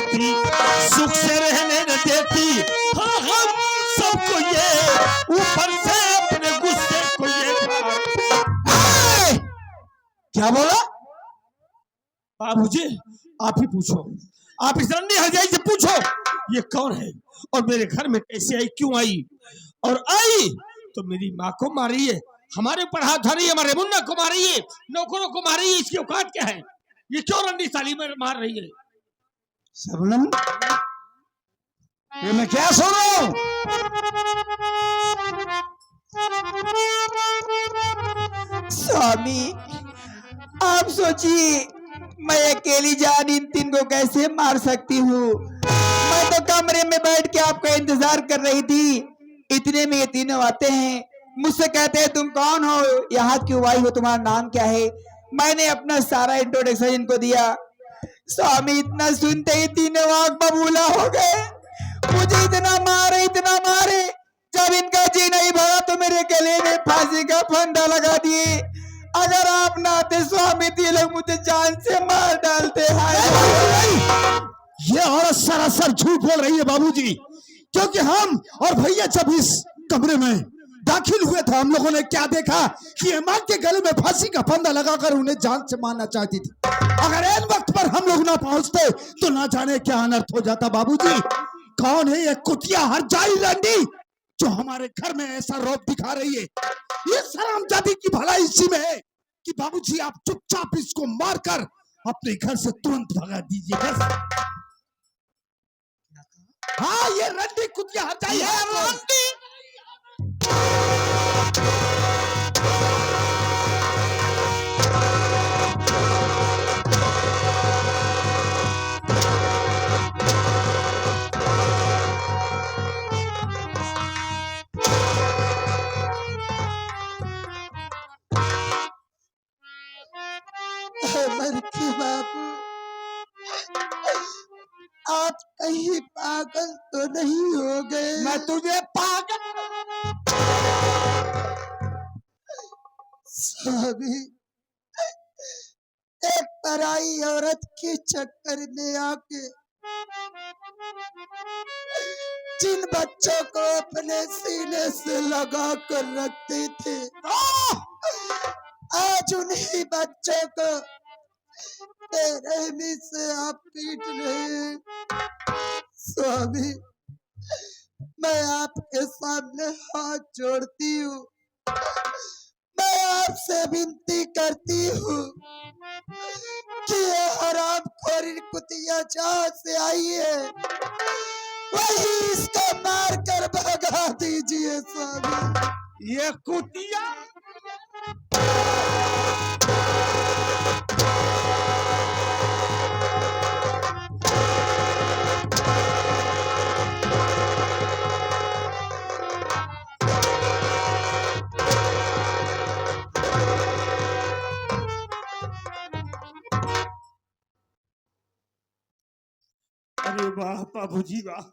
देती, सुख से रहने न देती। हाँ हम सबको ये, ऊपर से अपने गुस्से को ये। क्या बोला? बाबूजी आप ही पूछो, आप इस रंडी हरजाई से पूछो ये कौन है और मेरे घर में कैसे आई, क्यों आई, और आई तो मेरी माँ को मारी है, हमारे ऊपर हाथ धरी है, हमारे मुन्ना को मारी है, नौकरों को मारी है। इसकी औकात क्या है? ये क्यों रंडी साली में मार रही है? शबनम, ये मैं क्या सुन रहा हूं? स्वामी, आप सोचिए मैं अकेली जान इन तीन को कैसे मार सकती हूँ। मैं तो कमरे में बैठ के आपका इंतजार कर रही थी, इतने में ये तीनों आते हैं, मुझसे कहते हैं तुम कौन हो, यहाँ क्यों आई हो, तुम्हारा नाम क्या है। मैंने अपना सारा इंट्रोडक्शन इनको दिया। स्वामी, इतना सुनते ही तीनों आंख बबूला हो गए। मुझे इतना मारे, जब इनका जी नहीं भरा तो मेरे गले में फांसी का फंदा लगा दिए। अगर आप ना आते स्वामी, तो ये लोग मुझे जान से मार डालते हैं। ये औरत सरासर झूठ बोल रही है बाबूजी, क्योंकि हम और भैया जब इस कमरे में दाखिल हुए थे, हम लोगों ने क्या देखा कि ये मां के गले में फांसी का फंदा लगाकर उन्हें जान से मारना चाहती थी। अगर इन वक्त पर हम लोग ना पहुंचते तो ना जाने क्या अनर्थ हो जाता। बाबूजी, कौन है ये कुतिया हरजाई रंडी जो हमारे घर में ऐसा रौब दिखा रही है? ये शर्मजादी की भलाई इसी में है कि बाबूजी आप चुपचाप इसको मारकर अपने घर से तुरंत भगा दीजिए। बस। हाँ, ये रंडी कुतिया हरजाई है। रंडी बाबू, आप कहीं पागल तो नहीं हो गए? मैं तुझे पागल। स्वामी, एक पराई औरत के चक्कर में आके जिन बच्चों को अपने सीने से लगा कर रखते थे, आज उन्हीं बच्चों को बेरहमी से आप पीट रहे हैं। स्वामी, मैं आपके सामने हाथ जोड़ती हूँ, मैं आपसे विनती करती हूँ कि ये हरामखोर कुतिया जहाँ से आई है वही इसको मार कर भगा दीजिए। स्वामी, ये कुतिया अरे वाह बाबूजी वाह,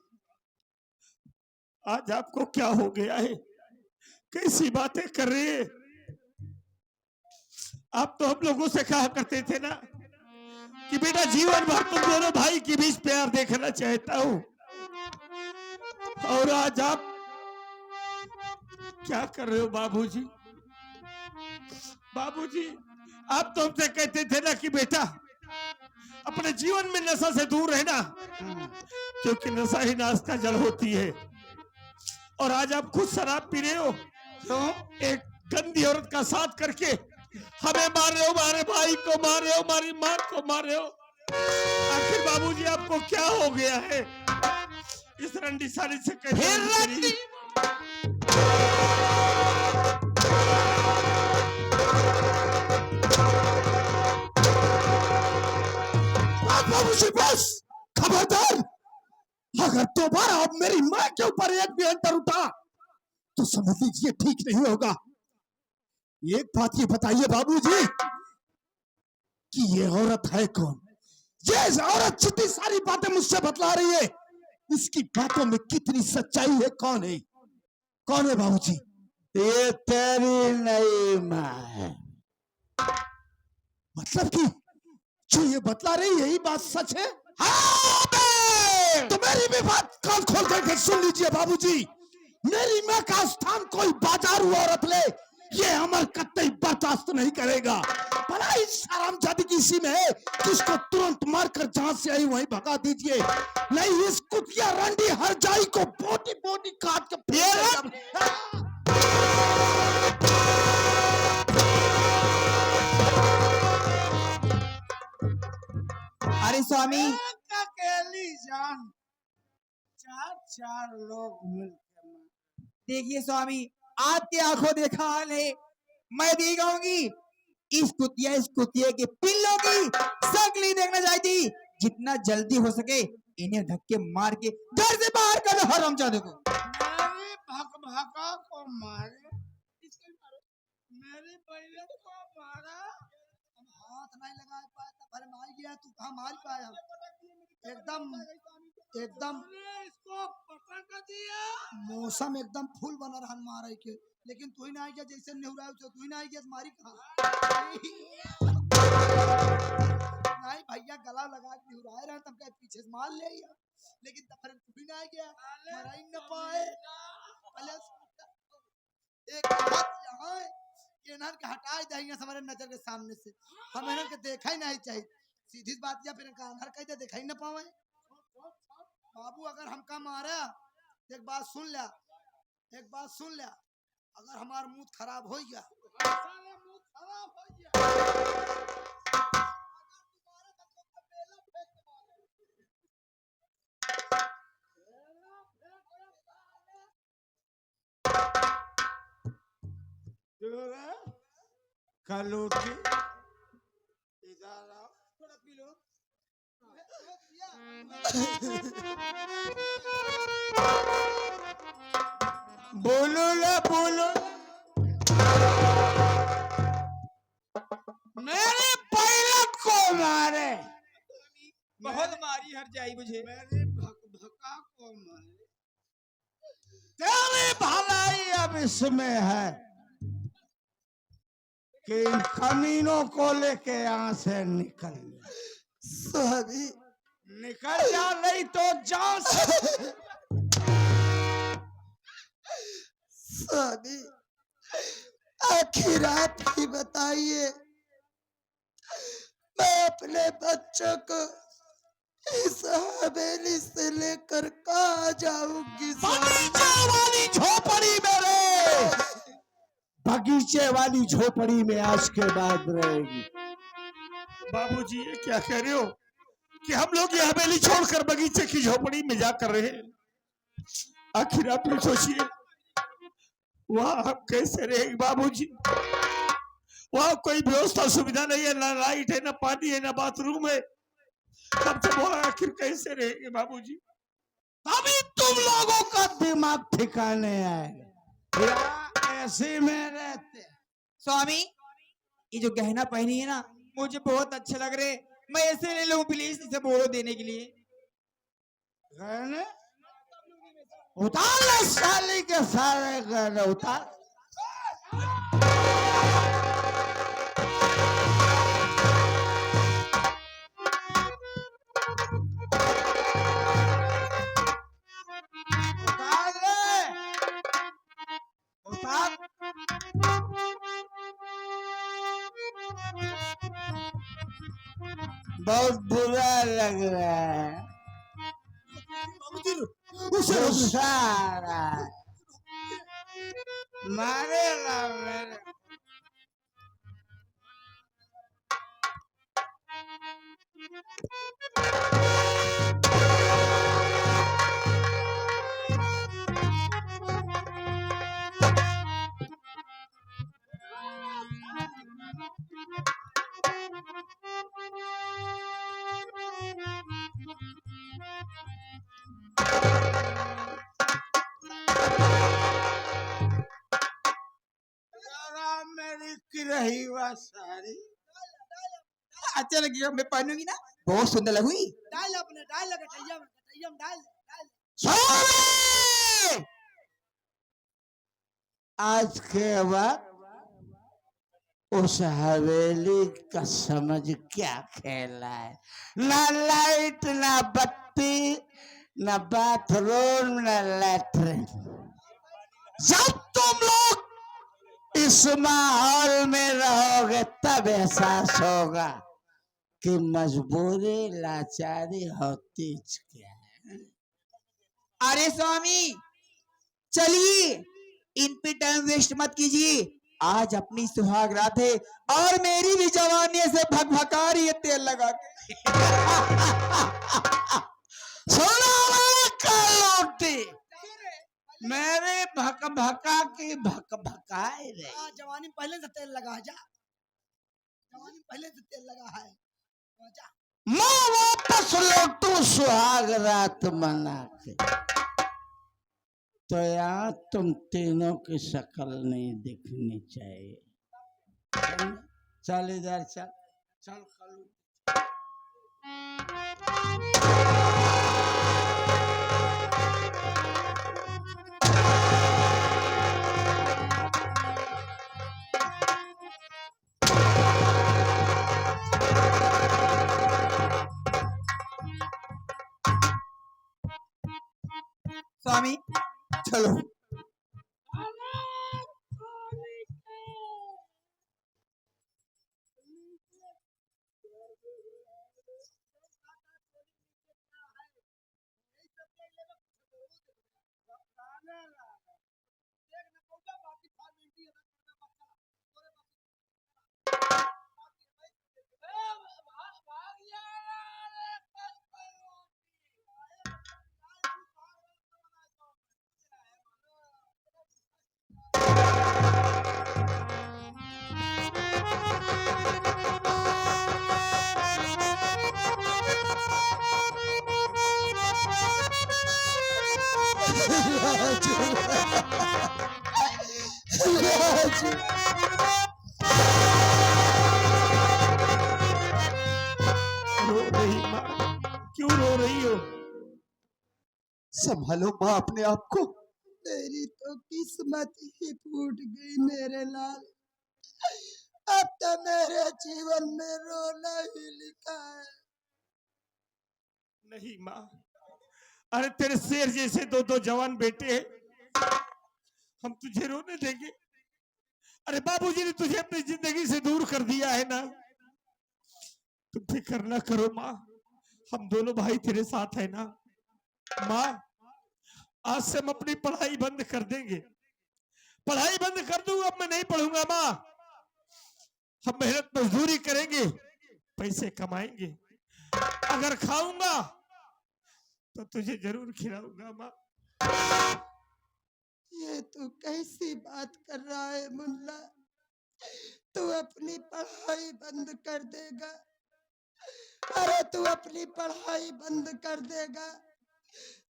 आज आपको क्या हो गया है? कैसी बातें कर रहे हैं? आप तो हम लोगों से कहा करते थे ना कि बेटा जीवन भर तुम दोनों भाई के बीच प्यार देखना चाहता हूं, और आज आप क्या कर रहे हो बाबूजी? बाबूजी, आप तो हमसे कहते थे ना कि बेटा अपने जीवन में नशा से दूर रहना, क्योंकि नशा ही नाश का जल होती है। और आज आप खुद शराब पी रहे हो, तो एक गंदी औरत का साथ करके हमें मार रहे हो, हमारे भाई को मार रहे हो, हमारी मां को मार रहे हो। आखिर बाबूजी आपको क्या हो गया है? इस रंडी साली से कहते बाबूजी बस, खबरदार, अगर दोबारा अब मेरी माँ के ऊपर एक भी अंतर उठा तो समझ लीजिए ठीक नहीं होगा। एक बात ये बताइए बाबूजी कि ये औरत है कौन? ये औरत जितनी सारी बातें मुझसे बतला रही है, इसकी बातों में कितनी सच्चाई है? कौन है? कौन है बाबूजी? ये तेरी नई माँ है। मतलब कि जो ये बतला रही यही बात सच है? हाँ बे! तो मेरी भी बात कान खोल करके सुन लीजिए बाबूजी। मेरी माँ का स्थान कोई बाजार हुआ औरत ले, ये अमर कतई बर्दाश्त नहीं करेगा। भला इस हरामजादी की इसी में है कि इसको तुरंत मारकर जहां से आई वहीं भगा दीजिए, नहीं इस कुतिया रंडी हरजाई को बोटी बोटी काट के फेंक देगा। अरे स्वामी, अकेली जान, चार चार लोग मिलकर देखिए स्वामी, आपकी आंखों देखा हाल है। मैं देख आऊंगी इस कुतिया के पिल्लों की शक्ल देखना चाहती। जितना जल्दी हो सके इन्हें धक्के मार के घर से बाहर कर दो हरामजादे को। मेरी भका को मारे, मेरी बहन को मारा। हम हाथ नहीं लगा पाया था, भर मार गया, तू कहाँ मार पाया? एकदम इसको पकड़ दिया। मौसम एकदम फूल बना रहा मारे के, लेकिन तू ही ना आई गया, जैसे नेहुरा तू ही ना आई गया, मारी कहाँ? नहीं भैया, गला लगा के नेहुराए रहे, तब कहे पीछे से मार ले या। लेकिन तब फिर तू ही ना आई गया, मरा ही न पाए। एक हाथ यहाँ है, ये नहर के हटाए जाएंगे हमारे नजर के सामने से, हम इन्हें के देखा ही नहीं चाहिए। सीधी बात, या फिर अंदर कह दे देखा ही न पावे। बाबू अगर हमका मारा, एक बात सुन लिया, एक बात सुन लिया, अगर हमारा मुंह खराब हो गया, कलूटी इधर आओ, थोड़ा पी लो। बोलो ना बोलो, मेरे पायलट को मारे, बहुत मारी हर जाई मुझे। मेरे भका को मारे। तेरी भलाई अब इसमें है कि इन कमीनों को लेके यहाँ से निकल स्वामी, निकल जा, नहीं तो जान से। स्वामी, आखिर आप ही बताइए, मैं अपने बच्चों को इस हवेली से लेकर कहाँ जाऊंगी? बगीचे वाली झोपड़ी में रे, बगीचे वाली झोपड़ी में आज के बाद रहेगी। बाबूजी ये क्या कह रहे हो कि हम लोग ये हवेली छोड़कर बगीचे की झोपड़ी में जा कर रहे हैं? आखिर आप ये सोचिए, वहां हम कैसे रहेंगे बाबूजी? वहां कोई व्यवस्था सुविधा नहीं है, ना लाइट है, ना पानी है, ना बाथरूम है। तब से वो आखिर कैसे रहेंगे बाबूजी? अभी तुम लोगों का दिमाग ठिकाने आएगा, ऐसे में रहते। स्वामी, ये जो गहना पहनी है ना, मुझे बहुत अच्छे लग रहे। मैं ऐसे ले लूं प्लीज, इसे बोलो देने के लिए। गहने उतार ले, साली के सारे गहने उतार। उतार ले, उतार। बहुत बुरा लग रहा है, गुस्सा आ रहा है, मारेगा मेरे। मेरी की रही वह सारी अच्छा लगी, मैं पहनूंगी ना, बहुत सुंदर लगूंगी। डाल अपने, डाल गटैया में, गटैया में डाल, डाल। स्वामी! आज के बाद उस हवेली का समझ क्या खेला है? ना लाइट, ना बत्ती, ना बाथरूम, ना लैट्रिन। जब तुम लोग इस माहौल में रहोगे तब एहसास होगा कि मजबूरी, लाचारी होती क्या है। अरे स्वामी चलिए, इन पे टाइम वेस्ट मत कीजिए। आज अपनी सुहाग रात है और मेरी भी जवानी से भकभका रही है तेल लगा के। सुनो मेरे कलौटी, मेरे भक भका की भक भकाए रे। जवानी में पहले से तेल लगा है जा, जवानी में पहले से तेल लगा है जा। मैं वापस लौटू सुहाग रात मना के, तो यहाँ तुम तीनों की शक्ल नहीं दिखनी चाहिए। चल इधर चल, चल कलू। स्वामी चलो। रो रही माँ, क्यों रो रही हो? संभालो माँ अपने आप को। तेरी तो किस्मत ही फूट गई मेरे लाल। अब तो मेरे जीवन में रोना ही लिखा है। नहीं माँ, अरे तेरे शेर जैसे दो दो जवान बेटे हैं, हम तुझे रोने देंगे? अरे बाबूजी ने तुझे अपनी जिंदगी से दूर कर दिया है ना। तुम फिक्र ना करो माँ, हम दोनों भाई तेरे साथ है ना। माँ, आज से हम अपनी पढ़ाई बंद कर देंगे, पढ़ाई बंद कर दूंगा, अब मैं नहीं पढ़ूंगा माँ। हम मेहनत मजदूरी करेंगे, पैसे कमाएंगे, अगर खाऊंगा तो तुझे जरूर खिलाऊंगा माँ। ये तू कैसी बात कर रहा है मुल्ला? तू अपनी पढ़ाई बंद कर देगा? अरे तू अपनी पढ़ाई बंद कर देगा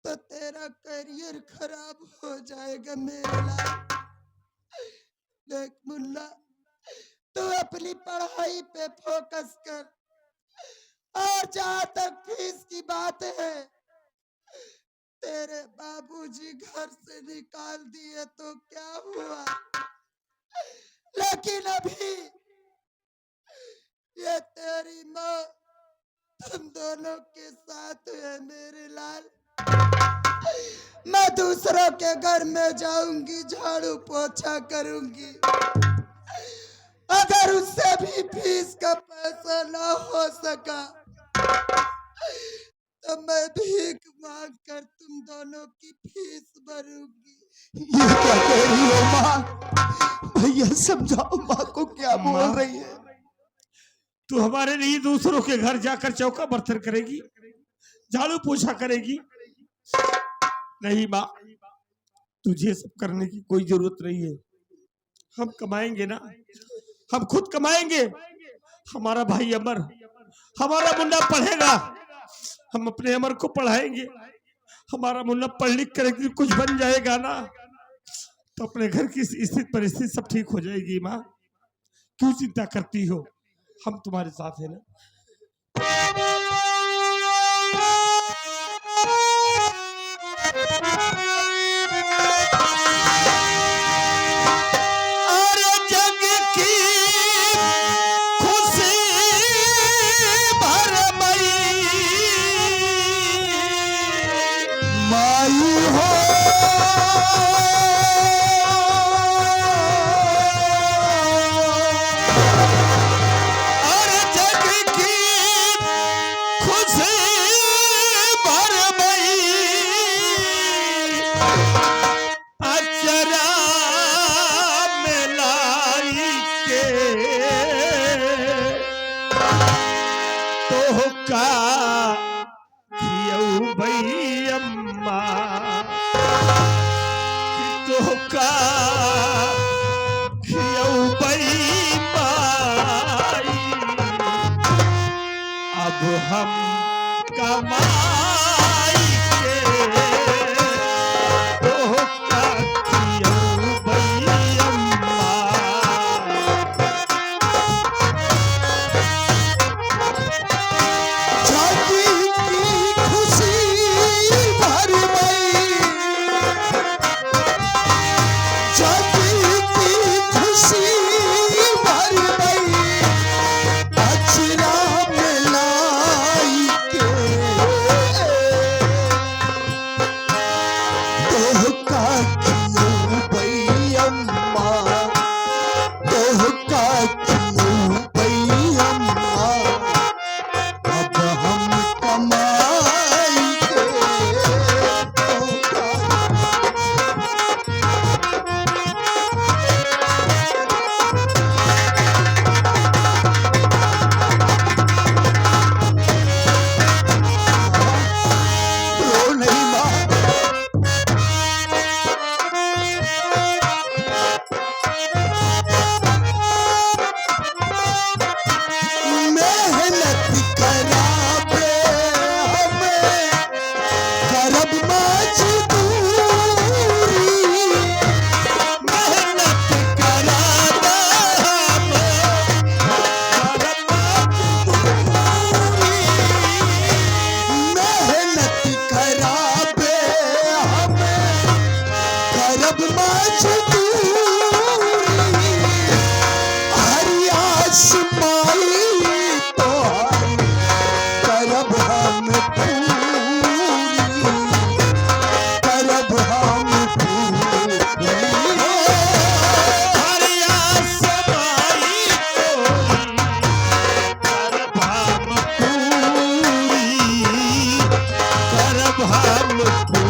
तो तेरा करियर खराब हो जाएगा मेरे लाल। देख मुल्ला, तू अपनी पढ़ाई पे फोकस कर। और जहाँ तक फीस की बात है, तेरे बाबूजी घर से निकाल दिए तो क्या हुआ, लेकिन अभी ये तेरी माँ तुम दोनों के साथ है मेरे लाल। मैं दूसरों के घर में जाऊंगी, झाड़ू पोछा करूंगी। अगर उससे भी फीस का पैसा ना हो सका तो मैं भीख मांग कर तुम दोनों की फीस भरूंगी। ये क्या कह रही हो माँ? भैया समझाओ माँ को, क्या बोल माँ, रही है? तू हमारे लिए दूसरों के घर जाकर चौका बर्तन करेगी, झाड़ू पोछा करेगी? नहीं माँ, तुझे सब करने की कोई जरूरत नहीं है। हम कमाएंगे ना, हम खुद कमाएंगे। हमारा भाई अमर, हमारा मुन्ना पढ़ेगा, हम अपने अमर को पढ़ाएंगे। हमारा मुन्ना पढ़ लिख कर कुछ बन जाएगा ना, तो अपने घर की स्थिति परिस्थिति सब ठीक हो जाएगी। माँ, क्यों चिंता करती हो? हम तुम्हारे साथ हैं ना। और जग की हो और जग की खुशी भर गई अचरा में लाई के तो का खियऊ भई अम्मा तो का खियऊ भई माई अब हम कमाई के तो का खियऊ भई अम्मा जागी की खुशी भर गई जागी की खुशी भर गई अचरा में लाई के तोह का खियो भई अम्मा तोह का खियो भई अम्मा अब हम कमाई के रो नहीं माँ मेहनत करावे हमें करब मजदूरी मेहनत कराता हम मेहनत करावे हमें करब मजदूरी हरियास माई तोहर करब हम पूरी करब हम पूरी हरिया समाई करब हम पूरी करब हम पूरी